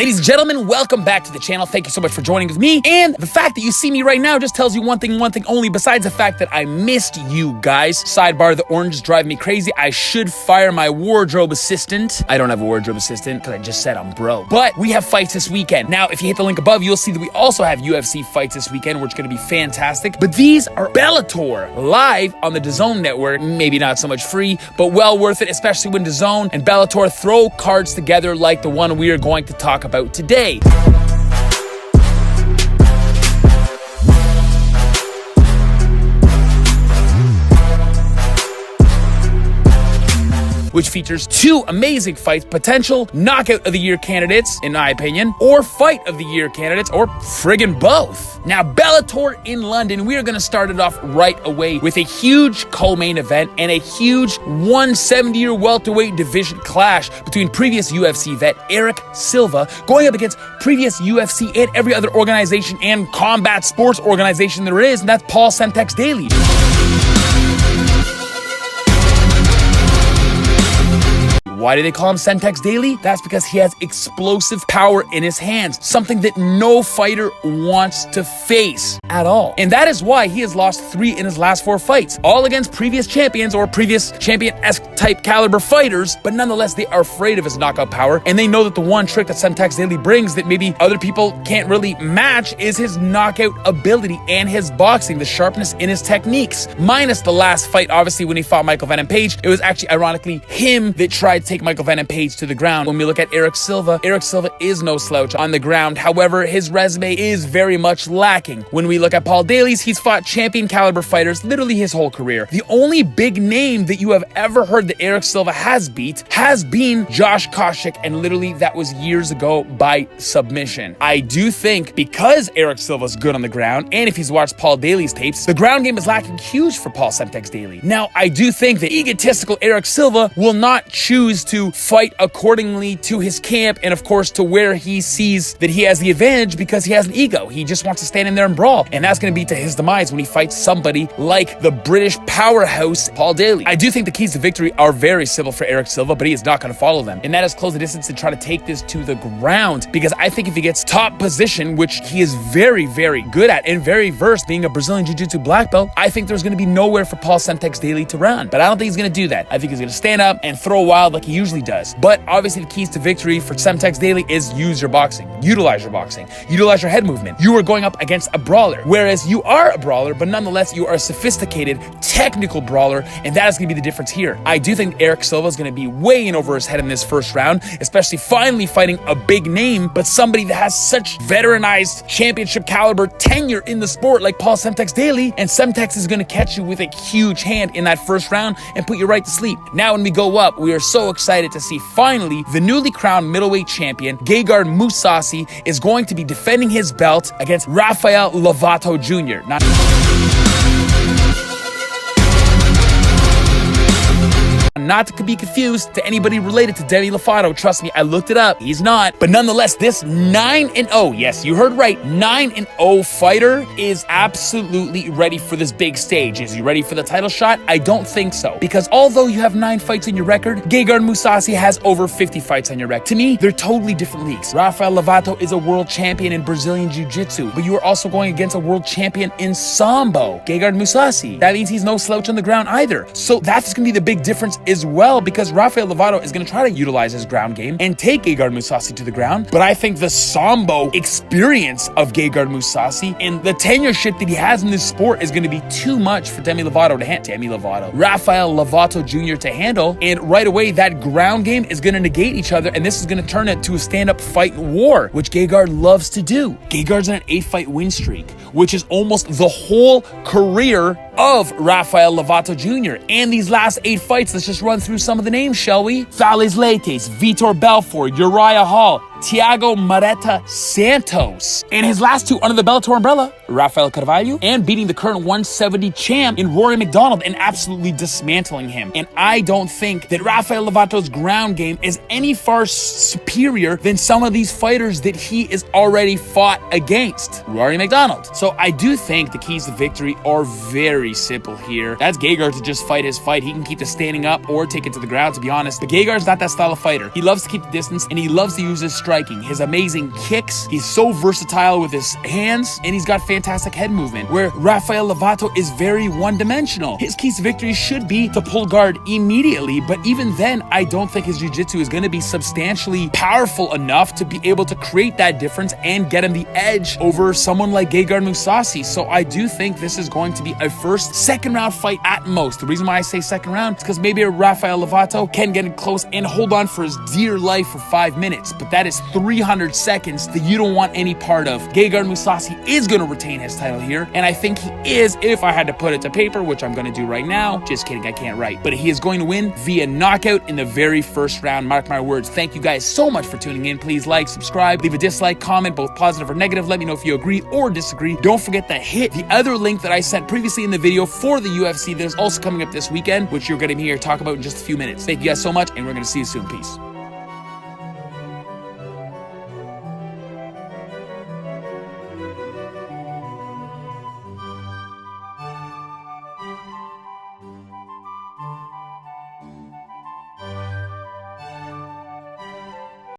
Ladies and gentlemen, welcome back to the channel. Thank you so much for joining with me. And the fact that you see me right now just tells you one thing only, besides the fact that I missed you guys. Sidebar, the orange is driving me crazy. I should fire my wardrobe assistant. I don't have a wardrobe assistant because I just said I'm broke. But we have fights this weekend. Now, if you hit the link above, you'll see that we also have UFC fights this weekend, which is going to be fantastic. But these are Bellator live on the DAZN network. Maybe not so much free, but well worth it, especially when DAZN and Bellator throw cards together like the one we are going to talk about today. Which features two amazing fights, potential knockout of the year candidates, in my opinion, or fight of the year candidates, or friggin' both. Now, Bellator in London, we are going to start it off right away with a huge co-main event and a huge 170-year welterweight division clash between previous UFC vet Eric Silva going up against previous UFC and every other organization and combat sports organization there is, and that's Paul Semtex Daley. Why do they call him Semtex Daley? That's because he has explosive power in his hands, something that no fighter wants to face at all. And that is why he has lost 3 in his last 4 fights, all against previous champions or previous champion-esque type caliber fighters, but nonetheless, they are afraid of his knockout power, and they know that the one trick that Semtex Daley brings that maybe other people can't really match is his knockout ability and his boxing, the sharpness in his techniques. Minus the last fight, obviously, when he fought Michael Venom Page, it was actually, ironically, him that tried to take Michael Venom Page to the ground. When we look at Eric Silva is no slouch on the ground. However, his resume is very much lacking. When we look at Paul Daley's, he's fought champion caliber fighters literally his whole career. The only big name that you have ever heard that Eric Silva has beat has been Josh Koscheck, and literally that was years ago by submission. I do think because Eric Silva's good on the ground, and if he's watched Paul Daley's tapes, the ground game is lacking huge for Paul Semtex Daley. Now, I do think that egotistical Eric Silva will not choose to fight accordingly to his camp and of course to where he sees that he has the advantage because he has an ego. He just wants to stand in there and brawl, and that's going to be to his demise when he fights somebody like the British powerhouse Paul Daley. I do think the keys to victory are very simple for Eric Silva, but he is not going to follow them, and that is close the distance and try to take this to the ground, because I think if he gets top position, which he is very, very good at and very versed being a Brazilian Jiu-Jitsu black belt, I think there's going to be nowhere for Paul Semtex Daley to run, but I don't think he's going to do that. I think he's going to stand up and throw wild like he usually does. But obviously the keys to victory for Semtex Daley is use your boxing, utilize your head movement. You are going up against a brawler, whereas you are a brawler, but nonetheless you are a sophisticated, technical brawler, and that is going to be the difference here. I do think Eric Silva is going to be way in over his head in this first round, especially finally fighting a big name, but somebody that has such veteranized championship caliber tenure in the sport like Paul Semtex Daley, and Semtex is going to catch you with a huge hand in that first round and put you right to sleep. Now when we go up, we are so excited to see finally the newly crowned middleweight champion Gegard Mousasi is going to be defending his belt against Rafael Lovato JR. Not to be confused to anybody related to Demi Lovato. Trust me, I looked it up. He's not. But nonetheless, this 9-0, yes, you heard right, 9-0 fighter is absolutely ready for this big stage. Is he ready for the title shot? I don't think so. Because although you have 9 fights in your record, Gegard Mousasi has over 50 fights on your record. To me, they're totally different leagues. Rafael Lovato is a world champion in Brazilian Jiu-Jitsu, but you are also going against a world champion in Sambo, Gegard Mousasi. That means he's no slouch on the ground either. So that's going to be the big difference as well, because Rafael Lovato is going to try to utilize his ground game and take Gegard Mousasi to the ground, but I think the Sambo experience of Gegard Mousasi and the tenureship that he has in this sport is going to be too much for Rafael Lovato Jr. to handle, and right away that ground game is going to negate each other, and this is going to turn it to a stand-up fight war, which Gegard loves to do. Gegard's on an 8-fight win streak, which is almost the whole career of Rafael Lovato Jr. And these last 8 fights, let's just run through some of the names, shall we? Thales Leites, Vitor Belfort, Uriah Hall, Thiago Marreta Santos. And his last 2 under the Bellator umbrella, Rafael Carvalho, and beating the current 170 champ in Rory McDonald and absolutely dismantling him. And I don't think that Rafael Lovato's ground game is any far superior than some of these fighters that he is already fought against. Rory McDonald. So I do think the keys to victory are very simple here. That's Gegard to just fight his fight. He can keep the standing up or take it to the ground, to be honest. But Gegard's not that style of fighter. He loves to keep the distance, and he loves to use his strike striking, his amazing kicks. He's so versatile with his hands, and he's got fantastic head movement, where Rafael Lovato is very one-dimensional. His keys to victory should be to pull guard immediately, but even then, I don't think his jiu-jitsu is going to be substantially powerful enough to be able to create that difference and get him the edge over someone like Gegard Mousasi. So I do think this is going to be a second round fight at most. The reason why I say second round is because maybe Rafael Lovato can get it close and hold on for his dear life for 5 minutes, but that is 300 seconds that you don't want any part of. Gegard Mousasi is going to retain his title here, and I think he is, if I had to put it to paper, which I'm going to do right now. Just kidding, I can't write. But he is going to win via knockout in the very first round. Mark my words. Thank you guys so much for tuning in. Please like, subscribe, leave a dislike, comment, both positive or negative. Let me know if you agree or disagree. Don't forget to hit the other link that I sent previously in the video for the UFC that is also coming up this weekend, which you're going to hear talk about in just a few minutes. Thank you guys so much, and we're going to see you soon. Peace.